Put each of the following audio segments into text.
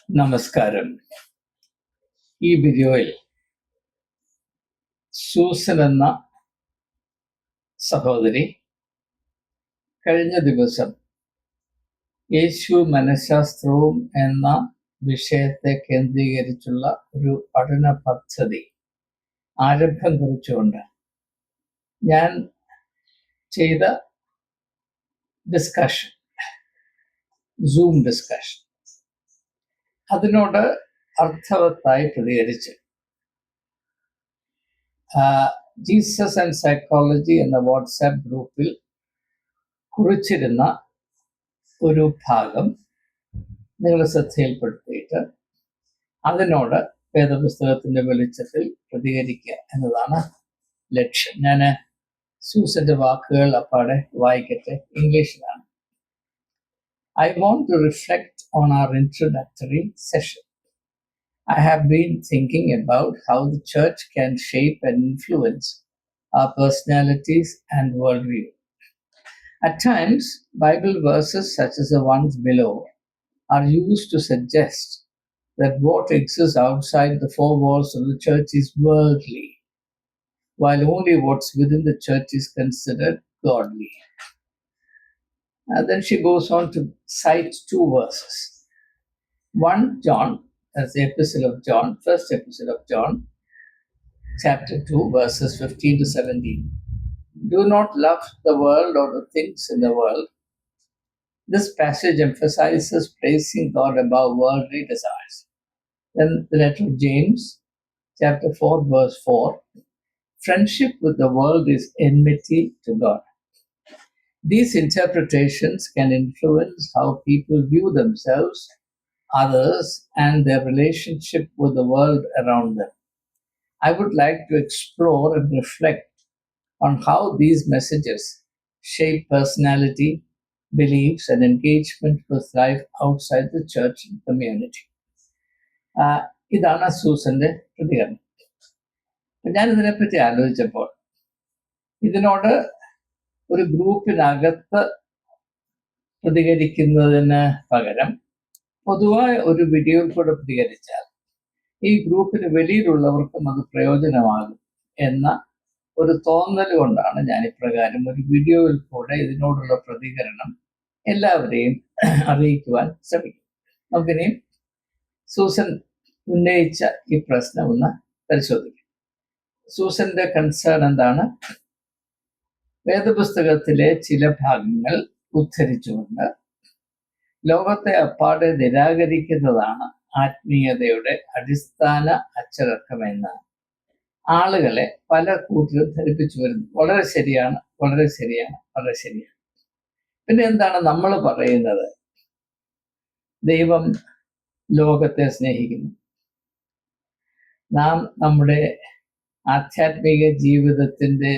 നമസ്കാരം. ഈ വീഡിയോയിൽ സൂസൻ എന്ന സഹോദരി കഴിഞ്ഞ ദിവസം യേശു മനഃശാസ്ത്രവും എന്ന വിഷയത്തെ കേന്ദ്രീകരിച്ചുള്ള ഒരു പഠന പദ്ധതി ആരംഭം കുറിച്ചുകൊണ്ട് ഞാൻ ചെയ്ത ഡിസ്കഷൻ, സൂം ഡിസ്കഷൻ, അതിനോട് അർത്ഥവത്തായി പ്രതികരിച്ച് ജീസസ് ആൻഡ് സൈക്കോളജി എന്ന വാട്സാപ്പ് ഗ്രൂപ്പിൽ കുറിച്ചിരുന്ന ഒരു ഭാഗം നിങ്ങളുടെ ശ്രദ്ധയിൽപ്പെടുത്തിയിട്ട് അതിനോട് വേദപുസ്തകത്തിന്റെ വെളിച്ചത്തിൽ പ്രതികരിക്കുക എന്നതാണ് ലക്ഷ്യം. ഞാൻ സൂസന്റെ വാക്കുകൾ അപ്പാടെ വായിക്കട്ടെ, ഇംഗ്ലീഷിലാണ്. I want to reflect on our introductory session. I have been thinking about how the church can shape and influence our personalities and worldview. At times, Bible verses such as the ones below are used to suggest that what exists outside the four walls of the church is worldly, while only what's within the church is considered godly. And then she goes on to cite two verses. 1 John, that's the epistle of John, first epistle of John, chapter 2, verses 15 to 17. Do not love the world or the things in the world. This passage emphasizes placing God above worldly desires. Then the letter of James, chapter 4, verse 4. Friendship with the world is enmity to God. These interpretations can influence how people view themselves, others, and their relationship with the world around them. I would like to explore and reflect on how these messages shape personality, beliefs, and engagement with life outside the church and community. ഇതാണ് സൂസന്റെ പ്രതികരണം. ഞാൻ ഇതിനെപ്പറ്റി ആലോചിച്ചപ്പോൾ ഇതിനോട് ഒരു ഗ്രൂപ്പിനകത്ത് പ്രതികരിക്കുന്നതിന് പകരം പൊതുവായ ഒരു വീഡിയോയിൽ കൂടെ പ്രതികരിച്ചാൽ ഈ ഗ്രൂപ്പിന് വെളിയിലുള്ളവർക്കും അത് പ്രയോജനമാകും എന്ന ഒരു തോന്നൽ കൊണ്ടാണ് ഞാൻ ഇപ്രകാരം ഒരു വീഡിയോയിൽ കൂടെ ഇതിനോടുള്ള പ്രതികരണം എല്ലാവരെയും അറിയിക്കുവാൻ ശ്രമിക്കും. നമുക്കിനിയും സൂസൻ ഉന്നയിച്ച ഈ പ്രശ്നം ഒന്ന് പരിശോധിക്കാം. സൂസന്റെ കൺസേൺ എന്താണ്? വേദപുസ്തകത്തിലെ ചില ഭാഗങ്ങൾ ഉദ്ധരിച്ചുകൊണ്ട് ലോകത്തെ അപ്പാടെ നിരാകരിക്കുന്നതാണ് ആത്മീയതയുടെ അടിസ്ഥാന അച്ചടക്കമെന്ന് ആളുകളെ പല കൂട്ടരും ധരിപ്പിച്ചു വരുന്നു. വളരെ ശരിയാണ്, വളരെ ശരിയാണ്, വളരെ ശരിയാണ്. പിന്നെ എന്താണ് നമ്മൾ പറയുന്നത്? ദൈവം ലോകത്തെ സ്നേഹിക്കുന്നു. നാം നമ്മുടെ ആധ്യാത്മിക ജീവിതത്തിന്റെ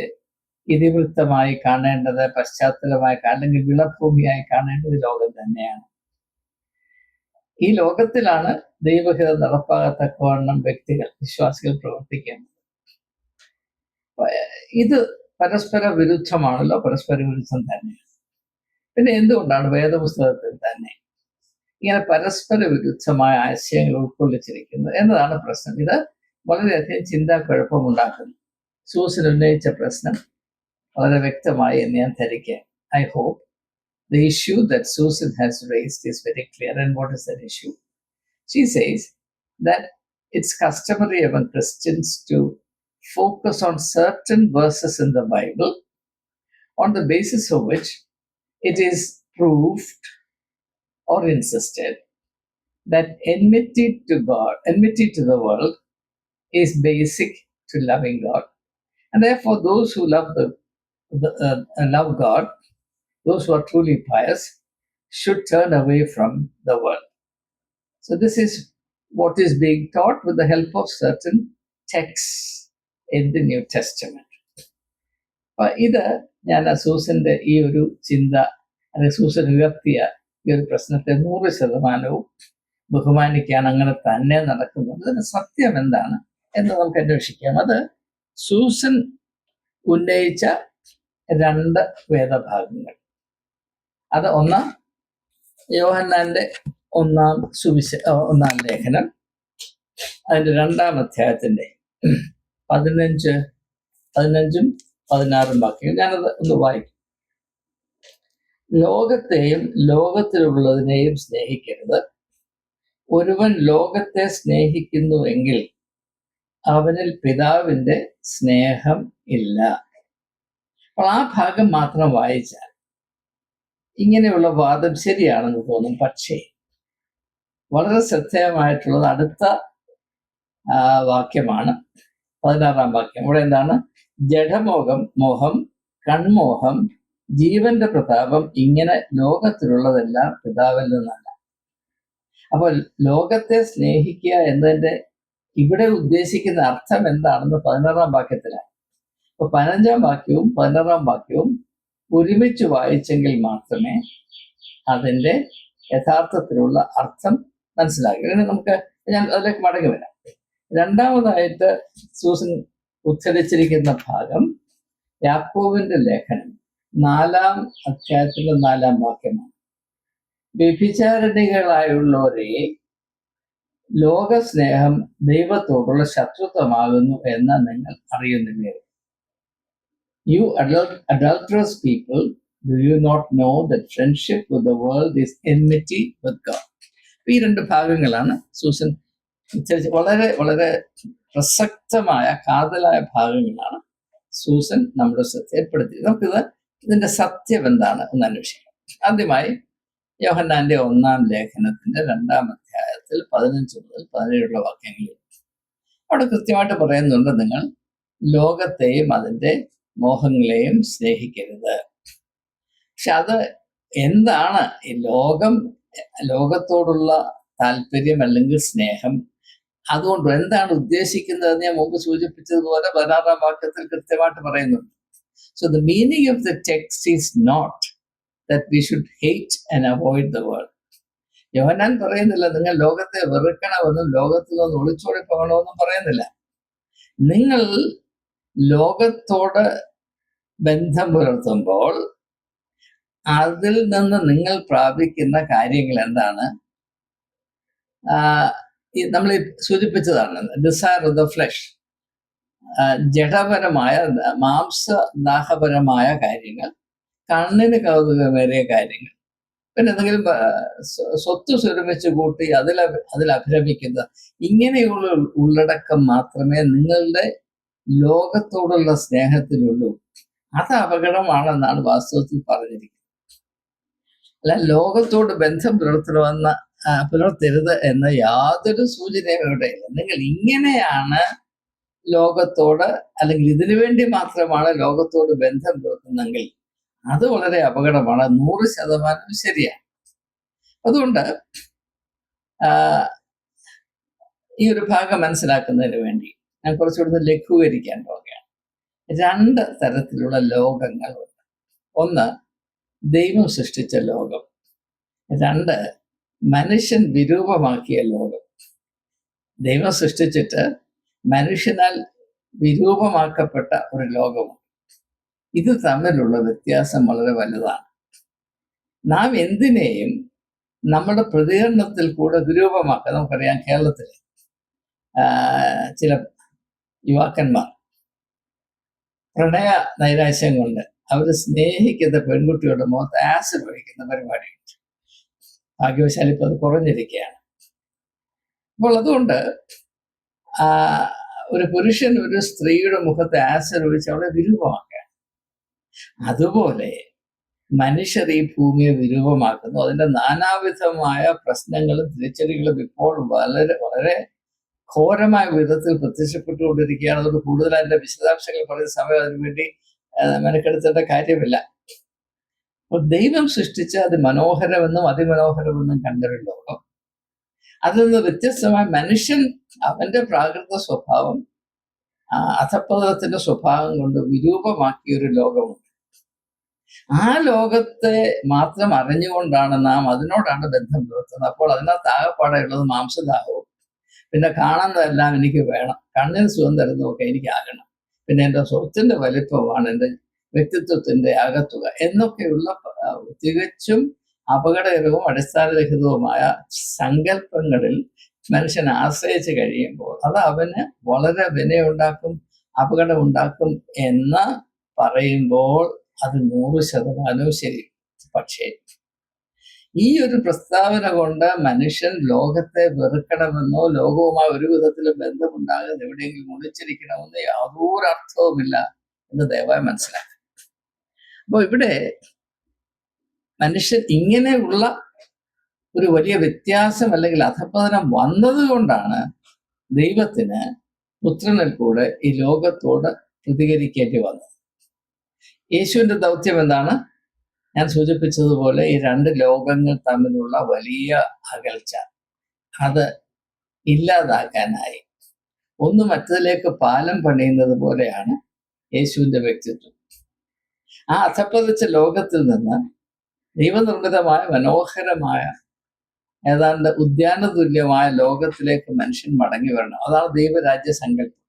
ഇതിവൃത്തമായി കാണേണ്ടത്, പശ്ചാത്തലമായി അല്ലെങ്കിൽ വിളഭൂമിയായി കാണേണ്ടത് ലോകം തന്നെയാണ്. ഈ ലോകത്തിലാണ് ദൈവഹിതം നടപ്പാകത്തക്കവണ്ണം വ്യക്തികൾ, വിശ്വാസികൾ പ്രവർത്തിക്കേണ്ടത്. ഇത് പരസ്പര വിരുദ്ധമാണല്ലോ, പരസ്പര വിരുദ്ധം തന്നെയാണ്. പിന്നെ എന്തുകൊണ്ടാണ് വേദപുസ്തകത്തിൽ തന്നെ ഇങ്ങനെ പരസ്പര വിരുദ്ധമായ ആശയങ്ങൾ ഉൾക്കൊള്ളിച്ചിരിക്കുന്നത് എന്നതാണ് പ്രശ്നം. ഇത് വളരെയധികം ചിന്താക്കുഴപ്പമുണ്ടാക്കുന്നു. സൂസൻ ഉന്നയിച്ച പ്രശ്നം വളരെ വ്യക്തമായി എന്ന് ഞാൻ ധരിക്കാം. I hope the issue that Susan has raised is very clear. And what is that issue? She says that it's customary among Christians to focus on certain verses in the Bible on the basis of which it is proved or insisted that enmity to the world is basic to loving God. And therefore those who love love God, those who are truly pious, should turn away from the world. So this is what is being taught with the help of certain texts in the New Testament. ഇത് ഞാൻ സൂസന്റെ ഈ ഒരു ചിന്ത, അല്ലെങ്കിൽ Susan ഉയർത്തിയ ഈ ഒരു പ്രശ്നത്തെ 100% ബഹുമാനിക്കാൻ അങ്ങനെ തന്നെ നടക്കുന്നത്. അതിന് സത്യം എന്താണ് എന്ന് നമുക്ക് അന്വേഷിക്കാം. അത് സൂസൻ ഉന്നയിച്ച 2 വേദഭാഗങ്ങൾ. അത് ഒന്ന് യോഹന്നാന്റെ ഒന്നാം ലേഖനം അതിൻ്റെ 2-ാം അധ്യായത്തിൻ്റെ 15-ും 16 വാക്യങ്ങൾ ഞാനത് ഒന്ന് വായിക്കും. ലോകത്തെയും ലോകത്തിലുള്ളതിനെയും സ്നേഹിക്കരുത്. ഒരുവൻ ലോകത്തെ സ്നേഹിക്കുന്നുവെങ്കിൽ അവനിൽ പിതാവിൻ്റെ സ്നേഹം ഇല്ല. അപ്പോൾ ആ ഭാഗം മാത്രം വായിച്ചാൽ ഇങ്ങനെയുള്ള വാദം ശരിയാണെന്ന് തോന്നും. പക്ഷേ വളരെ ശ്രദ്ധേയമായിട്ടുള്ളത് അടുത്ത വാക്യമാണ്, 16-ാം വാക്യം. ഇവിടെ എന്താണ്? മോഹം, കൺമോഹം, ജീവന്റെ പ്രതാപം, ഇങ്ങനെ ലോകത്തിലുള്ളതെല്ലാം പിതാവിൽ നിന്നല്ല. അപ്പോൾ ലോകത്തെ സ്നേഹിക്കുക എന്നതിൻ്റെ ഇവിടെ ഉദ്ദേശിക്കുന്ന അർത്ഥം എന്താണെന്ന് 16-ാം വാക്യത്തിലാണ്. അപ്പൊ 15-ാം വാക്യവും 16-ാം വാക്യവും ഒരുമിച്ച് വായിച്ചെങ്കിൽ മാത്രമേ അതിൻ്റെ യഥാർത്ഥത്തിലുള്ള അർത്ഥം മനസ്സിലാക്കുക. നമുക്ക് ഞാൻ അതിലേക്ക് മടങ്ങി വരാം. രണ്ടാമതായിട്ട് സൂസൻ ഉദ്ധരിച്ചിരിക്കുന്ന ഭാഗം യാക്കോബിന്റെ ലേഖനം 4-ാം അധ്യായത്തിന്റെ 4-ാം വാക്യമാണ്. വ്യഭിചാരിണികളായുള്ളവരെ ലോകസ്നേഹം ദൈവത്തോടുള്ള ശത്രുത്വമാകുന്നു എന്ന് നിങ്ങൾ അറിയുന്നില്ലേ? You adulterous people, do you not know that friendship with the world is enmity with God? ഈ 2 ഭാഗങ്ങളാണ് സൂസൻ വളരെ വളരെ പ്രസക്തമായ കാതലായ ഭാഗങ്ങളാണ് സൂസൻ നമ്മുടെ ശ്രദ്ധയിൽപ്പെടുത്തിയത്. നമുക്കിത് ഇതിന്റെ സത്യം എന്താണ് എന്ന് അന്വേഷിക്കാം. ആദ്യമായി യോഹന്നാന്റെ 1-ാം ലേഖനത്തിന്റെ 2-ാം അധ്യായത്തിൽ 15 മുതൽ 17 വാക്യങ്ങളിൽ അവിടെ കൃത്യമായിട്ട് പറയുന്നുണ്ട്, നിങ്ങൾ ലോകത്തെയും അതിൻ്റെ മോഹങ്ങളെയും സ്നേഹിക്കരുത്. പക്ഷെ അത് എന്താണ് ഈ ലോകത്തോടുള്ള താല്പര്യം അല്ലെങ്കിൽ സ്നേഹം? അതുകൊണ്ട് എന്താണ് ഉദ്ദേശിക്കുന്നതെന്ന് ഞാൻ മുമ്പ് സൂചിപ്പിച്ചതുപോലെ 16-ാം വാക്യത്തിൽ കൃത്യമായിട്ട് പറയുന്നുണ്ട്. So the meaning of the text is not that we should hate and avoid the world. Yohannan പറയുന്നില്ല നിങ്ങൾ ലോകത്തെ വെറുക്കണമെന്നും ലോകത്തിൽ നിന്ന് ഒളിച്ചോടി പോകണമെന്നും പറയുന്നില്ല. നിങ്ങൾ ലോകത്തോട് ബന്ധം പുലർത്തുമ്പോൾ അതിൽ നിന്ന് നിങ്ങൾ പ്രാപിക്കുന്ന കാര്യങ്ങൾ എന്താണ്? നമ്മൾ സൂചിപ്പിച്ചതാണ് ഡിസയർ ഓഫ് ദ ഫ്ലഷ്, ജഡപരമായ മാംസദാഹപരമായ കാര്യങ്ങൾ, കണ്ണിന് കൗതുകമേറിയ കാര്യങ്ങൾ, പിന്നെ എന്തെങ്കിലും സ്വത്ത് സ്വരമിച്ച് കൂട്ടി അതിൽ അഭിരമിക്കുന്ന ഇങ്ങനെയുള്ള ഉള്ളടക്കം മാത്രമേ നിങ്ങളുടെ ലോകത്തോടുള്ള സ്നേഹത്തിനുള്ളൂ. അത് അപകടമാണെന്നാണ് വാസ്തവത്തിൽ പറഞ്ഞിരിക്കുന്നത്. അല്ല, ലോകത്തോട് ബന്ധം പുലർത്തരുത് എന്ന യാതൊരു സൂചനയും ഇവിടെയില്ല. നിങ്ങൾ ഇങ്ങനെയാണ് ലോകത്തോട്, അല്ലെങ്കിൽ ഇതിനു വേണ്ടി മാത്രമാണ് ലോകത്തോട് ബന്ധം പുലർത്തുന്നെങ്കിൽ അത് വളരെ അപകടമാണ്. 100% ശരിയാണ്. അതുകൊണ്ട് ഈ ഒരു ഭാഗം മനസ്സിലാക്കുന്നതിന് വേണ്ടി ഞാൻ കുറച്ചുകൂടി ലഘൂകരിക്കാൻ പോവുകയാണ്. 2 തരത്തിലുള്ള ലോകങ്ങളുണ്ട്. ഒന്ന് ദൈവം സൃഷ്ടിച്ച ലോകം, 2 മനുഷ്യൻ വിരൂപമാക്കിയ ലോകം. ദൈവം സൃഷ്ടിച്ചിട്ട് മനുഷ്യനാൽ വിരൂപമാക്കപ്പെട്ട ഒരു ലോകമാണ്. ഇത് തമ്മിലുള്ള വ്യത്യാസം വളരെ വലുതാണ്. നാം എന്തിനേയും നമ്മുടെ പ്രതികരണത്തിൽ കൂടെ വിരൂപമാക്കുക. നമുക്കറിയാം, കേരളത്തിൽ ചില യുവാക്കന്മാർ പ്രണയ നൈരാശ്യം കൊണ്ട് അവർ സ്നേഹിക്കുന്ന പെൺകുട്ടിയുടെ മുഖത്ത് ആസിഡ് ഒഴിക്കുന്ന പരിപാടിയുണ്ട്. ഭാഗ്യവശാൽ ഇപ്പം അത് കുറഞ്ഞിരിക്കുകയാണ്. അപ്പോൾ അതുകൊണ്ട് ഒരു പുരുഷൻ ഒരു സ്ത്രീയുടെ മുഖത്ത് ആസിഡ് ഒഴിച്ച് അവളെ വിരൂപമാക്കുക. അതുപോലെ മനുഷ്യർ ഈ ഭൂമിയെ വിരൂപമാക്കുന്നു. അതിൻ്റെ നാനാവിധമായ പ്രശ്നങ്ങളും തിരിച്ചടികളും ഇപ്പോൾ വളരെ വളരെ ഘോരമായ വിധത്തിൽ പ്രത്യക്ഷപ്പെട്ടുകൊണ്ടിരിക്കുകയാണ്. അതുകൊണ്ട് കൂടുതൽ അതിൻ്റെ വിശദാംശങ്ങൾ പറയുന്ന സമയം അതിനുവേണ്ടി മെനക്കെടുത്തേണ്ട കാര്യമില്ല. അപ്പോൾ ദൈവം സൃഷ്ടിച്ച അത് മനോഹരമെന്നും അതിമനോഹരമെന്നും കണ്ടൊരു ലോകം, അതിൽ നിന്ന് വ്യത്യസ്തമായ മനുഷ്യൻ അവന്റെ പ്രാകൃത സ്വഭാവം, അധപ്പതനത്തിന്റെ സ്വഭാവം കൊണ്ട് വിരൂപമാക്കിയൊരു ലോകമുണ്ട്. ആ ലോകത്തെ മാത്രം അറിഞ്ഞുകൊണ്ടാണ് നാം അതിനോടാണ് ബന്ധം പുലർത്തുന്നത്. അപ്പോൾ അതിനകത്ത് ആകെപ്പാടെയുള്ളത് മാംസദാഹവും, പിന്നെ കാണുന്നതെല്ലാം എനിക്ക് വേണം, കണ്ണിന് സുഖം തരുന്നതൊക്കെ എനിക്കാകണം, പിന്നെ എൻ്റെ സ്വത്തിന്റെ വലിപ്പമാണ് എൻ്റെ വ്യക്തിത്വത്തിന്റെ ആകത്തുക എന്നൊക്കെയുള്ള തികച്ചും അപകടകരവും അടിസ്ഥാനരഹിതവുമായ സങ്കല്പങ്ങളിൽ മനുഷ്യൻ ആശ്രയിച്ച് കഴിയുമ്പോൾ അത് അവന് വളരെ വിനയുണ്ടാക്കും, അപകടമുണ്ടാക്കും എന്ന് പറയുമ്പോൾ അത് 100% ശരി. പക്ഷേ ഈ ഒരു പ്രസ്താവന കൊണ്ട് മനുഷ്യൻ ലോകത്തെ വെറുക്കണമെന്നോ ലോകവുമായി ഒരു വിധത്തിലും ബന്ധമുണ്ടാകാതെ എവിടെയെങ്കിലും ഒളിച്ചിരിക്കണമെന്നോ യാതൊരു അർത്ഥവുമില്ല എന്ന് ദയവായി മനസ്സിലാക്കുക. അപ്പോൾ ഇവിടെ മനുഷ്യൻ ഇങ്ങനെയുള്ള ഒരു വലിയ വ്യത്യാസം അല്ലെങ്കിൽ അധപ്പതനം വന്നത് കൊണ്ടാണ് ദൈവത്തിന് പുത്രനിൽ കൂടെ ഈ ലോകത്തോട് പ്രതികരിക്കേണ്ടി വന്നത്. യേശുവിന്റെ ദൗത്യം എന്താണ്? ഞാൻ സൂചിപ്പിച്ചതുപോലെ ഈ രണ്ട് ലോകങ്ങൾ തമ്മിലുള്ള വലിയ അകൽച്ച അത് ഇല്ലാതാക്കാനായി ഒന്ന് മറ്റതിലേക്ക് പാലം പണിയുന്നത് പോലെയാണ് യേശുവിന്റെ വ്യക്തിത്വം. ആ അധപ്പതിച്ച ലോകത്തിൽ നിന്ന് ദൈവനിർമ്മിതമായ മനോഹരമായ ഏതാണ്ട് ഉദ്യാന തുല്യമായ ലോകത്തിലേക്ക് മനുഷ്യൻ മടങ്ങി വരണം. അതാണ് ദൈവരാജ്യ സങ്കല്പം.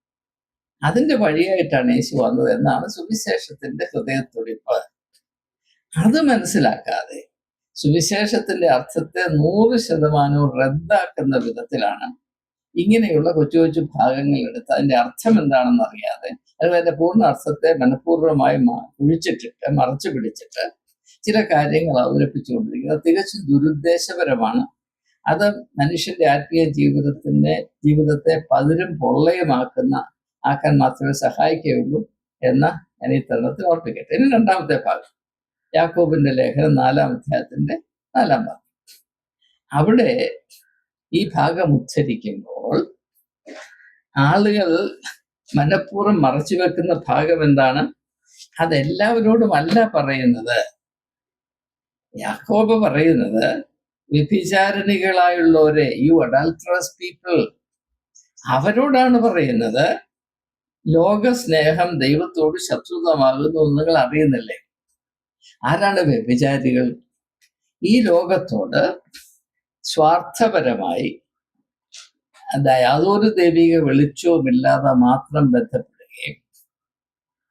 അതിന്റെ വഴിയായിട്ടാണ് യേശു വന്നത് എന്നാണ് സുവിശേഷത്തിന്റെ ഹൃദയത്തുടിപ്പ്. അത് മനസ്സിലാക്കാതെ സുവിശേഷത്തിന്റെ അർത്ഥത്തെ 100% റദ്ദാക്കുന്ന വിധത്തിലാണ് ഇങ്ങനെയുള്ള കൊച്ചു കൊച്ചു ഭാഗങ്ങൾ എടുത്ത് അതിന്റെ അർത്ഥം എന്താണെന്ന് അറിയാതെ അല്ലെങ്കിൽ അതിന്റെ പൂർണ്ണ അർത്ഥത്തെ മനഃപൂർവ്വമായി കുഴിച്ചിട്ടിട്ട് മറച്ചു പിടിച്ചിട്ട് ചില കാര്യങ്ങൾ അവതരിപ്പിച്ചുകൊണ്ടിരിക്കുന്നത് തികച്ചും ദുരുദ്ദേശപരമാണ്. അത് മനുഷ്യന്റെ ആത്മീയ ജീവിതത്തെ പതിരും ആക്കാൻ മാത്രമേ സഹായിക്കുകയുള്ളൂ എന്ന് ഞാൻ ഈ തരുണത്തിൽ ഓർപ്പിക്കട്ടെ. ഇനി രണ്ടാമത്തെ ഭാഗം, യാക്കോബിന്റെ ലേഖനം 4-ാം അധ്യായത്തിന്റെ 4-ാം ഭാഗം. അവിടെ ഈ ഭാഗം ഉച്ചരിക്കുമ്പോൾ ആളുകൾ മനഃപൂർവ്വം മറച്ചു വെക്കുന്ന ഭാഗം എന്താണ്? അതെല്ലാവരോടും അല്ല പറയുന്നത്. യാക്കോബ് പറയുന്നത് വ്യഭിചാരിണികളായുള്ളവരെ, യു അഡൾട്ടറസ് പീപ്പിൾ, അവരോടാണ് പറയുന്നത്. ലോകസ്നേഹം ദൈവത്തോട് ശത്രുതമാകുന്നു നിങ്ങൾ അറിയുന്നില്ലേ? ആരാണ് വ്യഭിചാരികൾ? ഈ ലോകത്തോട് സ്വാർത്ഥപരമായി യാതൊരു ദൈവിക വെളിച്ചവുമില്ലാതെ മാത്രം ബന്ധപ്പെടുകയും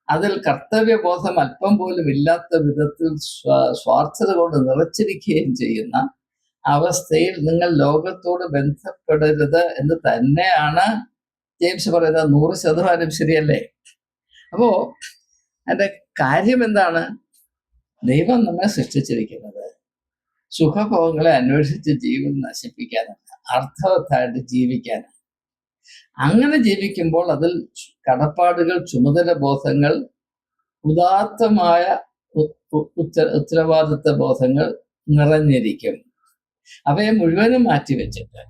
അതിൽ കർത്തവ്യബോധം അല്പം പോലും ഇല്ലാത്ത വിധത്തിൽ സ്വാർത്ഥത കൊണ്ട് നിറച്ചിരിക്കുകയും ചെയ്യുന്ന അവസ്ഥയിൽ നിങ്ങൾ ലോകത്തോട് ബന്ധപ്പെടരുത് എന്ന് തന്നെയാണ് ജെയിംസ് പറയുന്നത്. 100% ശരിയല്ലേ? അപ്പോ അതിന്റെ കാര്യം എന്താണ്? ദൈവം നമ്മെ സൃഷ്ടിച്ചിരിക്കുന്നത് സുഖഭോഗങ്ങളെ അന്വേഷിച്ച് ജീവിതം നശിപ്പിക്കാനല്ല, അർത്ഥവത്തായിട്ട് ജീവിക്കാനാണ്. അങ്ങനെ ജീവിക്കുമ്പോൾ അതിൽ കടപ്പാടുകൾ, ചുമതല ബോധങ്ങൾ, ഉദാത്തമായ ഉത്തരവാദിത്വ ബോധങ്ങൾ നിറഞ്ഞിരിക്കും. അവയെ മുഴുവനും മാറ്റിവെച്ചിട്ട്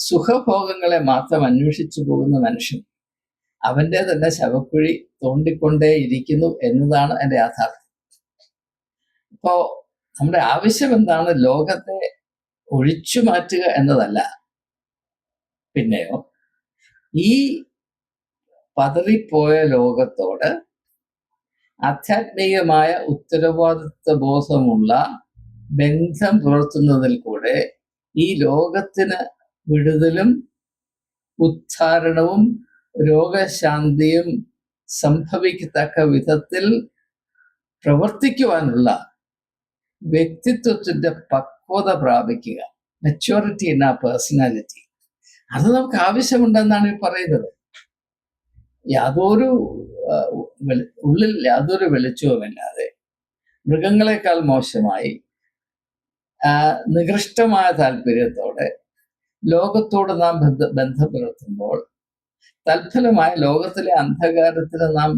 സുഖഭോഗങ്ങളെ മാത്രം അന്വേഷിച്ചു പോകുന്ന മനുഷ്യൻ അവന്റെ തന്നെ ശവക്കുഴി തോണ്ടിക്കൊണ്ടേ ഇരിക്കുന്നു എന്നതാണ് എൻ്റെ യാഥാർത്ഥ്യം. ഇപ്പോ നമ്മുടെ ആവശ്യം എന്താണ്? ലോകത്തെ ഒഴിച്ചു മാറ്റുക എന്നതല്ല. പിന്നെയോ ഈ പതറിപ്പോയ ലോകത്തോട് ആധ്യാത്മികമായ ഉത്തരവാദിത്വ ബോധമുള്ള ബന്ധം പുലർത്തുന്നതിൽ കൂടെ ഈ ലോകത്തിന് വിടുതലും ഉദ്ധാരണവും രോഗശാന്തിയും സംഭവിക്കത്തക്ക വിധത്തിൽ പ്രവർത്തിക്കുവാനുള്ള വ്യക്തിത്വത്തിന്റെ പക്വത പ്രാപിക്കുക, മെച്യൂരിറ്റി ഇൻ ആ പേഴ്സണാലിറ്റി, അത് നമുക്ക് ആവശ്യമുണ്ടെന്നാണ് ഈ പറയുന്നത്. ഉള്ളിൽ യാതൊരു വെളിച്ചവുമില്ലാതെ മൃഗങ്ങളെക്കാൾ മോശമായി നികൃഷ്ടമായ താല്പര്യത്തോടെ ലോകത്തോട് നാം ബന്ധം പുലർത്തുമ്പോൾ തൽഫലമായ ലോകത്തിലെ അന്ധകാരത്തിന് നാം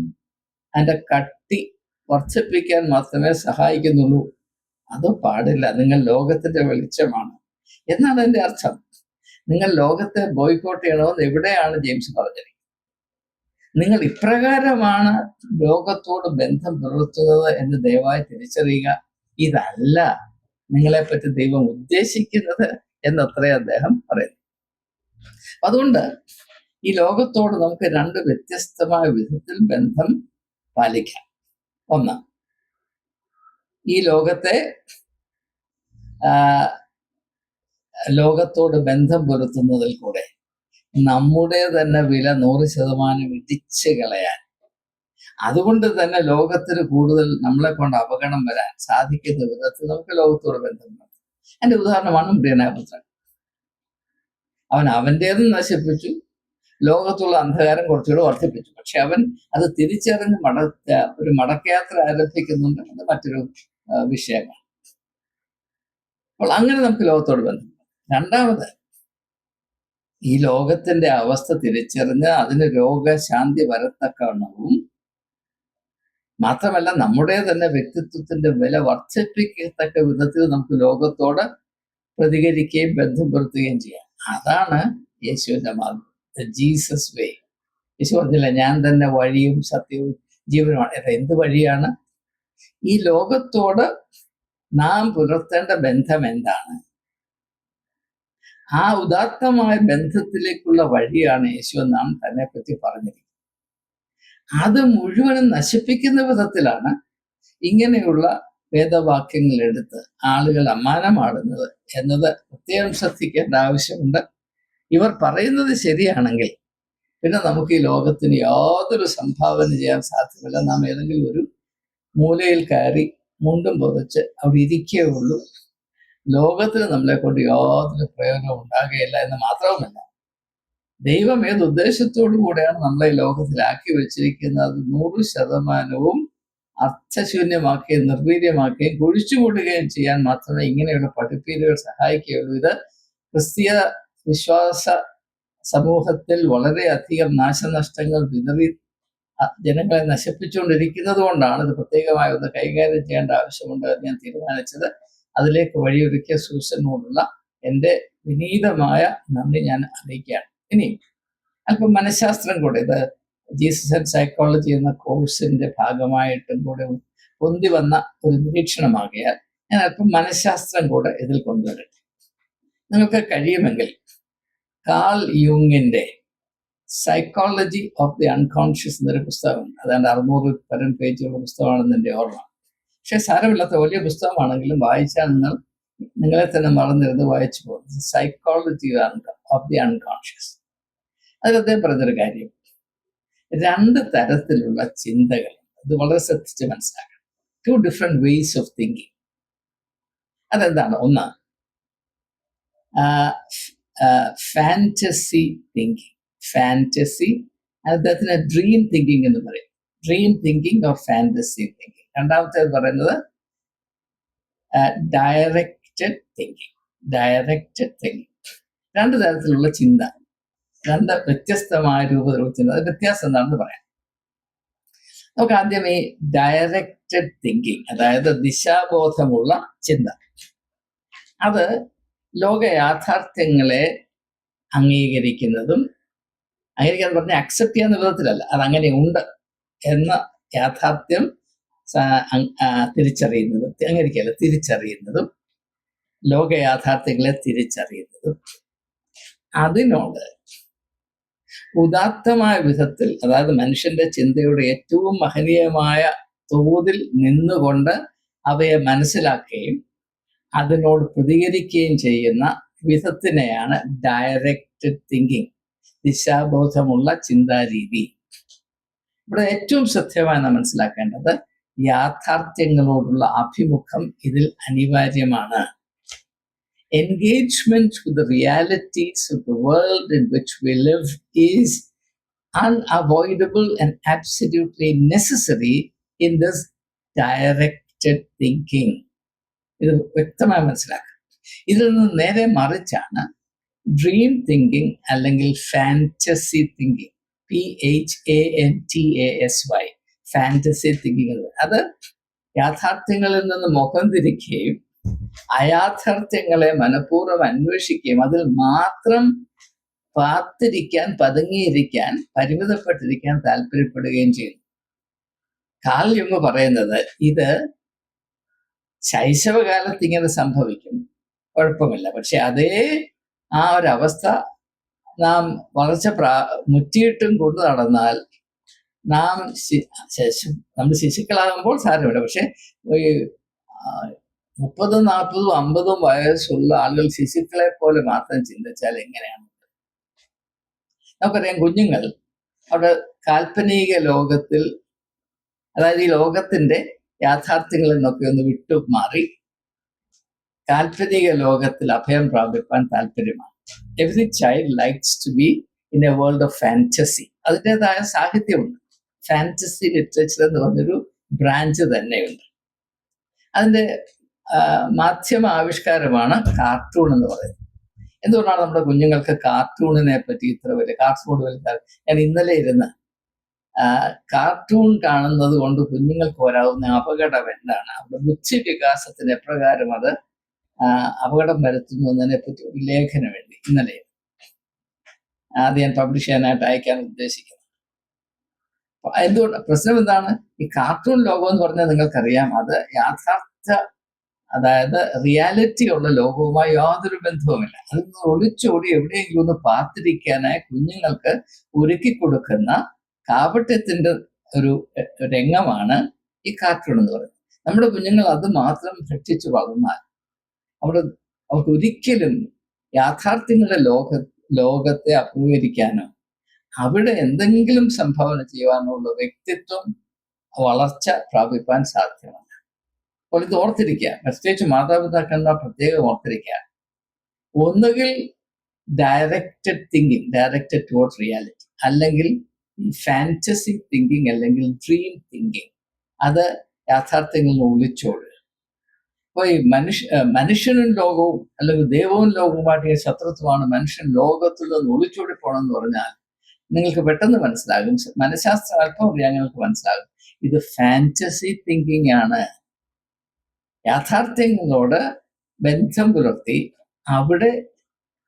അതിന്റെ കട്ടി വർദ്ധിപ്പിക്കാൻ മാത്രമേ സഹായിക്കുന്നുള്ളൂ. അത് പാടില്ല. നിങ്ങൾ ലോകത്തിന്റെ വെളിച്ചമാണ് എന്നാണ് എൻ്റെ അർത്ഥം. നിങ്ങൾ ലോകത്തെ ബോയ്ക്കോട്ട് ചെയ്യണമെന്ന് എവിടെയാണ് ജെയിംസ് പറഞ്ഞിരിക്കുന്നത്? നിങ്ങൾ ഇപ്രകാരമാണ് ലോകത്തോട് ബന്ധം പുലർത്തുന്നത് എന്ന് ദയവായി തിരിച്ചറിയുക. ഇതല്ല നിങ്ങളെപ്പറ്റി ദൈവം ഉദ്ദേശിക്കുന്നത് എന്നത്രേ അദ്ദേഹം പറയുന്നു. അതുകൊണ്ട് ഈ ലോകത്തോട് നമുക്ക് രണ്ട് വ്യത്യസ്തമായ വിധത്തിൽ ബന്ധം പാലിക്കാം. ഒന്ന്, ഈ ലോകത്തോട് ബന്ധം പുലർത്തുന്നതിൽ കൂടെ നമ്മുടെ തന്നെ വില 100% ഇടിച്ചു കളയാൻ, അതുകൊണ്ട് തന്നെ ലോകത്തിന് കൂടുതൽ നമ്മളെ കൊണ്ട് അപകടം വരാൻ സാധിക്കുന്ന വിധത്തിൽ നമുക്ക് ലോകത്തോട് ബന്ധമുണ്ട്. അതിന്റെ ഉദാഹരണമാണ് പ്രിയനാപുത്രൻ. അവൻ അവൻ്റേതും നശിപ്പിച്ചു, ലോകത്തുള്ള അന്ധകാരം കുറച്ചുകൂടെ വർദ്ധിപ്പിച്ചു. പക്ഷെ അവൻ അത് തിരിച്ചറിഞ്ഞ് ഒരു മടക്കയാത്ര ആരംഭിക്കുന്നുണ്ട്. അത് മറ്റൊരു വിഷയമാണ്. അപ്പോൾ അങ്ങനെ നമുക്ക് ലോകത്തോട് ബന്ധമുണ്ട്. രണ്ടാമത്, ഈ ലോകത്തിന്റെ അവസ്ഥ തിരിച്ചറിഞ്ഞ് അതിന് രോഗശാന്തി വരത്തക്കവണ്ണവും മാത്രമല്ല നമ്മുടെ തന്നെ വ്യക്തിത്വത്തിന്റെ വില വർദ്ധിപ്പിക്കത്തക്ക വിധത്തിൽ നമുക്ക് ലോകത്തോട് പ്രതികരിക്കുകയും ബന്ധം പുലർത്തുകയും ചെയ്യാം. അതാണ് യേശുവിന്റെ മാർഗം, ജീസസ് വേ. യേശു പറഞ്ഞില്ല, ഞാൻ തന്നെ വഴിയും സത്യവും ജീവനുമാണ്. എന്ത് വഴിയാണ്? ഈ ലോകത്തോട് നാം പുലർത്തേണ്ട ബന്ധം എന്താണ്? ആ ഉദാത്തമായ ബന്ധത്തിലേക്കുള്ള വഴിയാണ് യേശു എന്നാണ് തന്നെ പറ്റി പറഞ്ഞിരിക്കുന്നത്. അത് മുഴുവനും നശിപ്പിക്കുന്ന വിധത്തിലാണ് ഇങ്ങനെയുള്ള വേദവാക്യങ്ങൾ എടുത്ത് ആളുകൾ അമ്മാനമാടുന്നത് എന്നത് പ്രത്യേകം ശ്രദ്ധിക്കേണ്ട ആവശ്യമുണ്ട്. ഇവർ പറയുന്നത് ശരിയാണെങ്കിൽ പിന്നെ നമുക്ക് ഈ ലോകത്തിന് യാതൊരു സംഭാവന ചെയ്യാൻ സാധ്യമല്ല. നാം ഏതെങ്കിലും ഒരു മൂലയിൽ കയറി മുണ്ടും പുതച്ച് അവിടെ ഇരിക്കുകയുള്ളൂ. ലോകത്തിന് നമ്മളെ കൊണ്ട് യാതൊരു പ്രയോജനം ഉണ്ടാകുകയില്ല എന്ന് മാത്രവുമല്ല, ദൈവം ഏത് ഉദ്ദേശത്തോടു കൂടെയാണ് നമ്മളെ ഈ ലോകത്തിലാക്കി വെച്ചിരിക്കുന്നത് 100% അർത്ഥശൂന്യമാക്കുകയും നിർവീര്യമാക്കുകയും കുഴിച്ചുകൂടുകയും ചെയ്യാൻ മാത്രമേ ഇങ്ങനെയുള്ള പഠിപ്പീരുകൾ സഹായിക്കുകയുള്ളൂ. ഇത് ക്രിസ്തീയ വിശ്വാസ സമൂഹത്തിൽ വളരെയധികം നാശനഷ്ടങ്ങൾ വിതറി ജനങ്ങളെ നശിപ്പിച്ചുകൊണ്ടിരിക്കുന്നത് കൊണ്ടാണ് ഇത് പ്രത്യേകമായി ഒന്ന് കൈകാര്യം ചെയ്യേണ്ട ആവശ്യമുണ്ട് എന്ന് ഞാൻ തീരുമാനിച്ചത്. അതിലേക്ക് വഴിയൊരുക്കിയ സൂസനോടുള്ള എൻ്റെ വിനീതമായ നന്ദി ഞാൻ അറിയിക്കുകയാണ്. ഇനി അല്പം മനഃശാസ്ത്രം കൂടെ, ഇത് ജീസസ് ആൻഡ് സൈക്കോളജി എന്ന കോഴ്സിന്റെ ഭാഗമായിട്ടും കൂടെ പൊന്തി വന്ന ഒരു നിരീക്ഷണമാകിയാൽ ഞാൻ അല്പം മനഃശാസ്ത്രം കൂടെ ഇതിൽ കൊണ്ടുവരട്ടെ. നിങ്ങൾക്ക് കഴിയുമെങ്കിൽ കാൾ യുങ്ങിന്റെ സൈക്കോളജി ഓഫ് ദി അൺകോൺഷ്യസ് എന്നൊരു പുസ്തകമുണ്ട്. അതാണ്ട് 600 പരം പേജുള്ള പുസ്തകമാണെന്ന് എൻ്റെ ഓർമ്മ. പക്ഷെ സാരമില്ലാത്ത വലിയ പുസ്തകമാണെങ്കിലും വായിച്ചാൽ നിങ്ങളെ തന്നെ മറന്നിരുന്ന് വായിച്ചു പോകുന്നത് സൈക്കോളജി ഓഫ് ദി അൺകോൺഷ്യസ്. അതിൽ അദ്ദേഹം പറഞ്ഞൊരു കാര്യം, 2 തരത്തിലുള്ള ചിന്തകൾ, ഇത് വളരെ ശ്രദ്ധിച്ച് മനസ്സിലാക്കണം. 2 different ways of thinking. അതെന്താണ്? ഒന്ന്, ഫാന്റസി തിങ്കിങ്. ഫാന്റസി, അദ്ദേഹത്തിന് ഡ്രീം തിങ്കിങ് എന്ന് പറയും. Dream thinking or fantasy thinking. രണ്ടാമത്തേത് പറയുന്നത് ഡയറക്റ്റഡ് തിങ്കിങ്. Directed thinking. 2 തരത്തിലുള്ള ചിന്ത, 2 വ്യത്യസ്തമായ രൂപത്തിലുള്ള ചിന്ത. അത് വ്യത്യാസം എന്താണെന്ന് പറയാം. നമുക്ക് ആദ്യം ഈ ഡയറക്റ്റഡ് തിങ്കിങ്, അതായത് ദിശാബോധമുള്ള ചിന്ത. അത് ലോക യാഥാർത്ഥ്യങ്ങളെ അംഗീകരിക്കുന്നതും, അംഗീകരിക്കാന്ന് പറഞ്ഞാൽ അക്സെപ്റ്റ് ചെയ്യുന്ന വിധത്തിലല്ല, അത് അങ്ങനെ ഉണ്ട് എന്ന യാഥാർത്ഥ്യം തിരിച്ചറിയുന്നതും, അംഗീകരിക്കല്ല, തിരിച്ചറിയുന്നതും, ലോക യാഥാർത്ഥ്യങ്ങളെ തിരിച്ചറിയുന്നതും അതിനോട് ഉദാത്തമായ വിധത്തിൽ, അതായത് മനുഷ്യന്റെ ചിന്തയുടെ ഏറ്റവും മഹനീയമായ തോതിൽ നിന്നുകൊണ്ട് അവയെ മനസ്സിലാക്കുകയും അതിനോട് പ്രതികരിക്കുകയും ചെയ്യുന്ന വിധത്തിനെയാണ് ഡയറക്റ്റഡ് തിങ്കിങ്, ദിശാബോധമുള്ള ചിന്താരീതി. ഇവിടെ ഏറ്റവും ശ്രദ്ധേയമായി നാം മനസ്സിലാക്കേണ്ടത് യാഥാർത്ഥ്യങ്ങളോടുള്ള അഭിമുഖം ഇതിൽ അനിവാര്യമാണ്. Engagement with the realities of the world in which we live is unavoidable and absolutely necessary in this directed thinking. ഇത് വ്യക്തമായി മനസ്സിലാക്കുക. ഇതിൽ നിന്ന് നേരെ മറിച്ചാണ് ഡ്രീം തിങ്കിങ് അല്ലെങ്കിൽ fantasy thinking. PHANTASY, fantasy thinking. അത് യാഥാർത്ഥ്യങ്ങളിൽ നിന്ന് മുഖം തിരിക്കുകയും അയാഥാർത്ഥ്യങ്ങളെ മനഃപൂർവ്വം അന്വേഷിക്കുകയും അതിൽ മാത്രം പാത്തിരിക്കാൻ, പതുങ്ങിയിരിക്കാൻ, പരിമിതപ്പെട്ടിരിക്കാൻ താല്പര്യപ്പെടുകയും ചെയ്യുന്നു. കാൾ യുങ് പറയുന്നത് ഇത് ശൈശവകാലത്ത് ഇങ്ങനെ സംഭവിക്കും, കുഴപ്പമില്ല. പക്ഷെ അതേ ആ ഒരവസ്ഥ നാം വളർച്ച മുറ്റിയിട്ടും കൊണ്ടു നടന്നാൽ നമ്മൾ ശിശുക്കളാകുമ്പോൾ സാരമില്ല. പക്ഷെ 30, 40, 50 വയസ്സുള്ള ആളുകൾ ശിശുക്കളെ പോലെ മാത്രം ചിന്തിച്ചാൽ എങ്ങനെയാണ്? നമുക്കറിയാം, കുഞ്ഞുങ്ങൾ അവിടെ കാൽപ്പനിക ലോകത്തിൽ അതായത് ഈ ലോകത്തിന്റെ യാഥാർത്ഥ്യങ്ങളിൽ നിന്നൊക്കെ ഒന്ന് വിട്ടുമാറി കാൽപ്പനിക ലോകത്തിൽ അഭയം പ്രാപിപ്പാൻ താല്പര്യമാണ്. Every child likes to be in a world of fantasy. അതിൻ്റെതായ സാഹിത്യമുണ്ട്. ഫാന്റസി ലിറ്ററേച്ചർ എന്ന് പറഞ്ഞൊരു ബ്രാഞ്ച് തന്നെയുണ്ട്. അതിൻ്റെ മാധ്യമ ആവിഷ്കാരമാണ് കാർട്ടൂൺ എന്ന് പറയുന്നത്. എന്തുകൊണ്ടാണ് നമ്മുടെ കുഞ്ഞുങ്ങൾക്ക് കാർട്ടൂണിനെ പറ്റി ഇത്ര വലിയ കാർട്ടൂൺ വലുതാൽ? ഞാൻ ഇന്നലെ ഇരുന്ന് കാർട്ടൂൺ കാണുന്നത് കൊണ്ട് കുഞ്ഞുങ്ങൾക്ക് വരാവുന്ന അപകടം എന്താണ്, അവരുടെ ബുദ്ധി വികാസത്തിന് എപ്രകാരം അത് അപകടം വരുത്തുന്നു എന്നതിനെ പറ്റി ഒരു ലേഖനം എഴുതി ഇന്നലെ. അത് ഞാൻ പബ്ലിഷ് ചെയ്യാനായിട്ട് അയക്കാൻ ഉദ്ദേശിക്കുന്നത്. എന്തുകൊണ്ട് പ്രശ്നം എന്താണ്? ഈ കാർട്ടൂൺ ലോകം എന്ന് പറഞ്ഞാൽ നിങ്ങൾക്കറിയാം, അത് യാഥാർത്ഥ്യ, അതായത് റിയാലിറ്റി ഉള്ള ലോകവുമായി യാതൊരു ബന്ധവുമില്ല. അതിൽ നിന്ന് ഒളിച്ചോടി എവിടെയെങ്കിലും ഒന്ന് പാത്തിരിക്കാനായി കുഞ്ഞുങ്ങൾക്ക് ഒരുക്കി കൊടുക്കുന്ന കാപട്യത്തിന്റെ ഒരു രംഗമാണ് ഈ കാർട്ടൂൺ എന്ന് പറയുന്നത്. നമ്മുടെ കുഞ്ഞുങ്ങൾ അത് മാത്രം ഭക്ഷിച്ചു വളർന്നാൽ അവർക്ക് ഒരിക്കലും യാഥാർത്ഥ്യങ്ങളുടെ ലോകത്തെ അഭിമുഖീകരിക്കാനോ അവിടെ എന്തെങ്കിലും സംഭാവന ചെയ്യുവാനുള്ള വ്യക്തിത്വം വളർച്ച പ്രാപിപ്പാൻ സാധ്യമല്ല. അപ്പോൾ ഇത് ഓർത്തിരിക്കുക, പ്രത്യേകിച്ച് മാതാപിതാക്കളെന്ന പ്രത്യേകം ഓർത്തിരിക്കുക. ഒന്നുകിൽ directed thinking, directed towards reality, അല്ലെങ്കിൽ ഫാന്റസി തിങ്കിങ്, അല്ലെങ്കിൽ ഡ്രീം തിങ്കിങ്, അത് യാഥാർത്ഥ്യങ്ങളിൽ ഒളിച്ചോടുക. അപ്പോൾ ഈ മനുഷ്യനും ലോകവും അല്ലെങ്കിൽ ദൈവവും ലോകവുമായിട്ട് ശത്രുത്വമാണ്. മനുഷ്യൻ ലോകത്തിൽ നിന്ന് ഒളിച്ചോടി പോകണമെന്ന് പറഞ്ഞാൽ നിങ്ങൾക്ക് പെട്ടെന്ന് മനസ്സിലാകും. മനഃശാസ്ത്രം അല്പം അറിയാൻ നിങ്ങൾക്ക് മനസ്സിലാകും, ഇത് ഫാന്റസി തിങ്കിങ് ആണ്. യാഥാർത്ഥ്യങ്ങളോട് ബന്ധം പുലർത്തി അവിടെ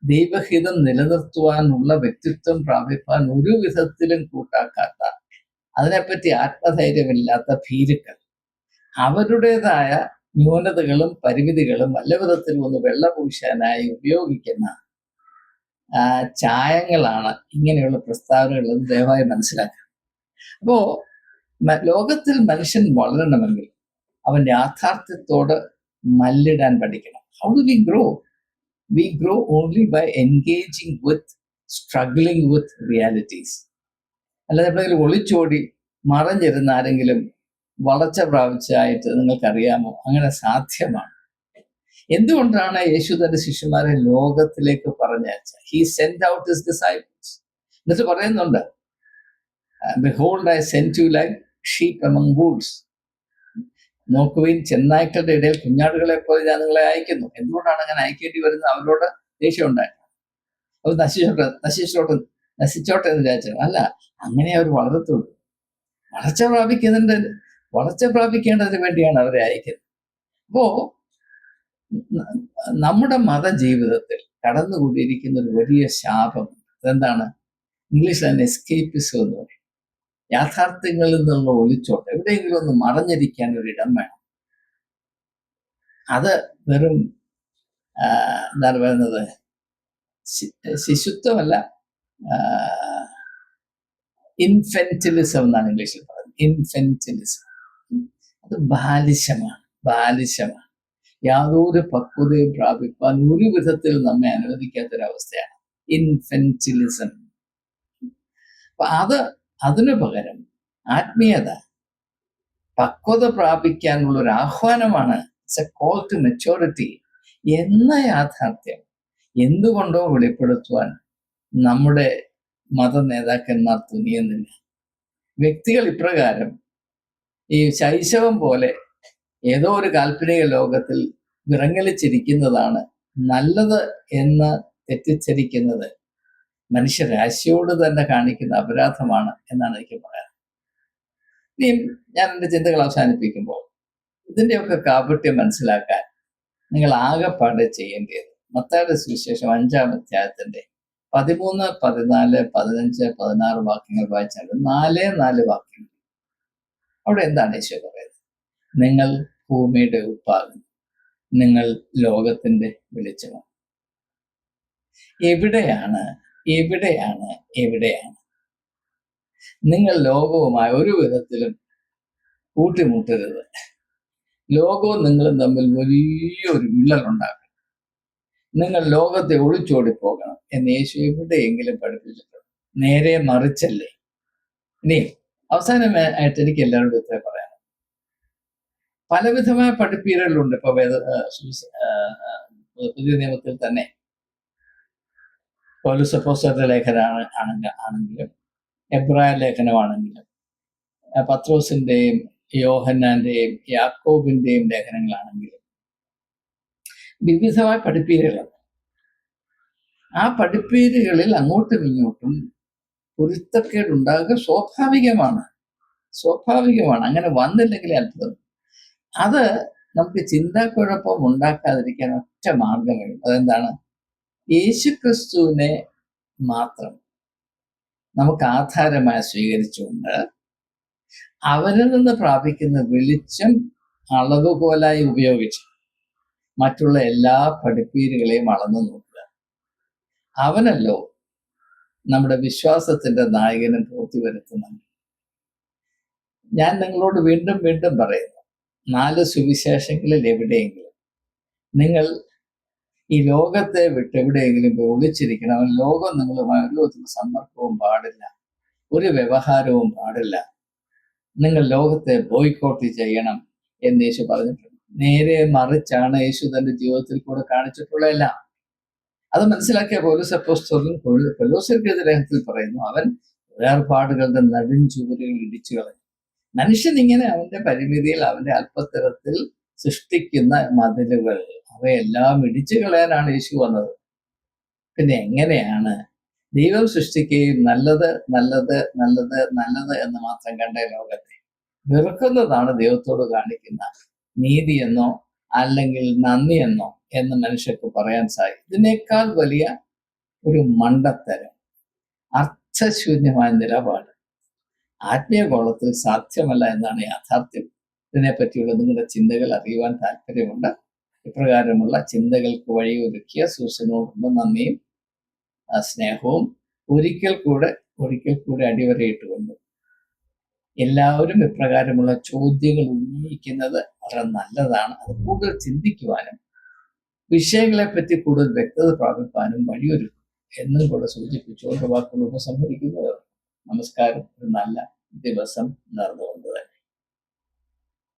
ദൈവഹിതം നിലനിർത്തുവാനുള്ള വ്യക്തിത്വം പ്രാപിപ്പാൻ ഒരു വിധത്തിലും കൂട്ടാക്കാത്ത, അതിനെപ്പറ്റി ആത്മധൈര്യമില്ലാത്ത ഭീരുക്കൾ അവരുടേതായ ന്യൂനതകളും പരിമിതികളും വല്ല വിധത്തിലും ഒന്ന് വെള്ളപൂശാനായി ഉപയോഗിക്കുന്ന ചായങ്ങളാണ് ഇങ്ങനെയുള്ള പ്രസ്താവനകളെന്ന് ദയവായി മനസ്സിലാക്കുക. അപ്പോ ലോകത്തിൽ മനുഷ്യൻ വളരണമെങ്കിൽ അവൻ യാഥാർത്ഥ്യത്തോട് മല്ലിടാൻ പഠിക്കണം. How do we grow? We grow only by engaging with, struggling with realities. അല്ലാതെ എപ്പോഴെങ്കിലും ഒളിച്ചോടി മറഞ്ഞിരുന്ന ആരെങ്കിലും വളർച്ച പ്രാപിച്ചതായിട്ട് നിങ്ങൾക്കറിയാമോ? അങ്ങനെ സാധ്യമാണ്. എന്തുകൊണ്ടാണ് യേശു തന്റെ ശിഷ്യന്മാരെ ലോകത്തിലേക്ക് പറഞ്ഞയച്ചത്? He sent out his disciples. എന്നിട്ട് പറയുന്നുണ്ട്, behold, I sent you like sheep among wolves. നോക്കുവിൻ, ചെന്നായ്ക്കളുടെ ഇടയിൽ കുഞ്ഞാടുകളെ പോലെ ഞാൻ നിങ്ങളെ അയക്കുന്നു. എന്തുകൊണ്ടാണ് അങ്ങനെ അയക്കേണ്ടി വരുന്നത്? അവരോട് ദേഷ്യം ഉണ്ടായിരുന്നു. അവർ നശിച്ചോട്ടെ എന്ന് വിചാരിച്ചു. അല്ല, അങ്ങനെ അവർ വളരത്തുള്ളൂ. വളർച്ച പ്രാപിക്കേണ്ടതിന് വേണ്ടിയാണ് അവരെ അയക്കുന്നത്. അപ്പോ നമ്മുടെ മതജീവിതത്തിൽ കടന്നുകൂടിയിരിക്കുന്ന ഒരു വലിയ ശാപം അതെന്താണ്? ഇംഗ്ലീഷിൽ തന്നെ എസ്കേപ്പിസം എന്ന് പറയും. യാഥാർത്ഥ്യങ്ങളിൽ നിന്നുള്ള ഒളിച്ചോട്ട്, എവിടെയെങ്കിലും ഒന്ന് മറഞ്ഞിരിക്കാൻ ഒരു ഇടം വേണം. അത് വെറും എന്താണ് പറയുന്നത്, ശിശുത്വമല്ല, ഇൻഫെന്റിലിസം എന്നാണ് ഇംഗ്ലീഷിൽ പറയുന്നത്. ഇൻഫെന്റിലിസം അത് ബാലിശമാണ്. യാതൊരു പക്വതയും പ്രാപിപ്പാൻ ഒരു വിധത്തിൽ നമ്മെ അനുവദിക്കാത്തൊരവസ്ഥയാണ് ഇൻഫെന്റിലിസം. അപ്പൊ അതിനു പകരം ആത്മീയത പക്വത പ്രാപിക്കാനുള്ള ഒരു ആഹ്വാനമാണ്. It's a call to maturity എന്ന യാഥാർത്ഥ്യം എന്തുകൊണ്ടോ വെളിപ്പെടുത്തുവാൻ നമ്മുടെ മത നേതാക്കന്മാർ തുനിയുന്നില്ല. വ്യക്തികൾ ഇപ്രകാരം ഈ ശൈശവം പോലെ ഏതോ ഒരു കാൽപ്പനിക ലോകത്തിൽ വിറങ്ങലിച്ചിരിക്കുന്നതാണ് നല്ലത് എന്ന് തെറ്റിദ്ധരിക്കുന്നത് മനുഷ്യരാശിയോട് തന്നെ കാണിക്കുന്ന അപരാധമാണ് എന്നാണ് എനിക്ക് പറയാൻ. ഇനിയും ഞാൻ എൻ്റെ ചിന്തകൾ അവസാനിപ്പിക്കുമ്പോൾ ഇതിൻ്റെയൊക്കെ കാപട്യം മനസ്സിലാക്കാൻ നിങ്ങൾ ആകെപ്പാടെ ചെയ്യേണ്ടത് മത്തായിയുടെ സുവിശേഷം 5-ാം അധ്യായത്തിന്റെ 13, 14, 15, 16 വാക്യങ്ങൾ വായിച്ചാൽ 4 വാക്യങ്ങൾ. അവിടെ എന്താണ് ഈശോ പറയുന്നത്? നിങ്ങൾ ഭൂമിയുടെ ഉപ്പാകുന്നു, നിങ്ങൾ ലോകത്തിന്റെ വെളിച്ചമാണ്. എവിടെയാണ് നിങ്ങൾ ലോകവുമായി ഒരു വിധത്തിലും കൂട്ടിമുട്ടരുത്. ലോകവും നിങ്ങളും തമ്മിൽ വലിയൊരു വിള്ളലുണ്ടാക്കും. നിങ്ങൾ ലോകത്തെ ഒളിച്ചോടി പോകണം എന്ന് യേശു എവിടെയെങ്കിലും പഠിപ്പിച്ചിട്ടുണ്ട്? നേരെ മറിച്ചല്ലേ. ഇനി അവസാനമായിട്ട് എനിക്ക് എല്ലാവരോടും ഇത്രേ പറയാം. പലവിധമായ പഠിപ്പീരുകളുണ്ട്. ഇപ്പൊ പുതിയ നിയമത്തിൽ തന്നെ പൗലോസ് അപ്പോസ്തലന്റെ ആണെങ്കിലും എബ്രായ ലേഖനമാണെങ്കിലും പത്രോസിന്റെയും യോഹന്നാന്റെയും യാക്കോബിന്റെയും ലേഖനങ്ങളാണെങ്കിലും വിവിധമായ പഠിപ്പീരുകളുണ്ട്. ആ പഠിപ്പീരുകളിൽ അങ്ങോട്ടും ഇങ്ങോട്ടും പൊരുത്തക്കേടുണ്ടാകുക സ്വാഭാവികമാണ്. അങ്ങനെ വന്നില്ലെങ്കിൽ അത്ഭുതം. അത് നമുക്ക് ചിന്താക്കുഴപ്പം ഉണ്ടാക്കാതിരിക്കാൻ ഒറ്റ മാർഗമേ ഉള്ളൂ. അതെന്താണ്? യേശുക്രിസ്തുവിനെ മാത്രം നമുക്ക് ആധാരമായി സ്വീകരിച്ചുകൊണ്ട് അവരിൽ നിന്ന് പ്രാപിക്കുന്ന വെളിച്ചം അളവുകോലായി ഉപയോഗിച്ച് മറ്റുള്ള എല്ലാ പഠിപ്പീരുകളെയും അളന്നു നോക്കുക. അവനല്ലോ നമ്മുടെ വിശ്വാസത്തിന്റെ നായകനും പൂർത്തി വരുത്തുന്നത്. ഞാൻ നിങ്ങളോട് വീണ്ടും വീണ്ടും പറയുന്നു, 4 സുവിശേഷങ്ങളിൽ എവിടെയെങ്കിലും നിങ്ങൾ ഈ ലോകത്തെ വിട്ട് എവിടെയെങ്കിലും ഒളിച്ചിരിക്കണം. ലോകം നിങ്ങളുമായി ഒരു സമ്പർക്കവും പാടില്ല, ഒരു വ്യവഹാരവും പാടില്ല. നിങ്ങൾ ലോകത്തെ ബോയ്ക്കോട്ട് ചെയ്യണം എന്ന് യേശു പറഞ്ഞിട്ടുണ്ട്. നേരെ മറിച്ചാണ് യേശു തന്റെ ജീവിതത്തിൽ കൂടെ കാണിച്ചിട്ടുള്ളതെല്ലാം. അത് മനസ്സിലാക്കിയ പൗലോസ് അപ്പോസ്തലൻ കൊലോസ്യർക്കെതിരെ ലേഖനത്തിൽ പറയുന്നു, അവൻ വേർപാടുകളുടെ നടുംചുവരുകൾ ഇടിച്ചു കളഞ്ഞു. മനുഷ്യൻ ഇങ്ങനെ അവന്റെ പരിമിതിയിൽ, അവന്റെ അല്പത്തരത്തിൽ സൃഷ്ടിക്കുന്ന മതിലുകൾ, അവയെല്ലാം ഇടിച്ചു കളയാനാണ് യേശു വന്നത്. പിന്നെ എങ്ങനെയാണ് ദൈവം സൃഷ്ടിക്കുകയും നല്ലത് നല്ലത് നല്ലത് നല്ലത് എന്ന് മാത്രം കണ്ട ലോകത്തെ വെറുക്കുന്നതാണ് ദൈവത്തോട് കാണിക്കുന്ന നീതിയെന്നോ അല്ലെങ്കിൽ നന്ദിയെന്നോ എന്ന് മനുഷ്യർക്ക് പറയാൻ സാധിക്കും. ഇതിനേക്കാൾ വലിയ ഒരു മണ്ടത്തരം, അർത്ഥശൂന്യമായ നിലപാട് ആത്മീയ ഗോളത്തിൽ സാധ്യമല്ല എന്നാണ് യാഥാർത്ഥ്യം. ഇതിനെപ്പറ്റിയുള്ള നിങ്ങളുടെ ചിന്തകൾ അറിയുവാൻ താല്പര്യമുണ്ട്. ഇപ്രകാരമുള്ള ചിന്തകൾക്ക് വഴിയൊരുക്കിയ സൂസനോടുള്ള നന്ദിയും സ്നേഹവും ഒരിക്കൽ കൂടെ അടിവരയിട്ടുകൊണ്ട് എല്ലാവരും ഇപ്രകാരമുള്ള ചോദ്യങ്ങൾ ഉന്നയിക്കുന്നത് വളരെ നല്ലതാണ്. അത് കൂടുതൽ ചിന്തിക്കുവാനും വിഷയങ്ങളെപ്പറ്റി കൂടുതൽ വ്യക്തത പ്രാപിക്കാനും വഴിയൊരുക്കും എന്നും കൂടെ സൂചിപ്പിച്ചുകൊണ്ട് വാക്കുകൾ ഉപസംഹരിക്കുന്നത്. നമസ്കാരം. ഒരു നല്ല ദിവസം നേർന്നുകൊണ്ട് തന്നെ.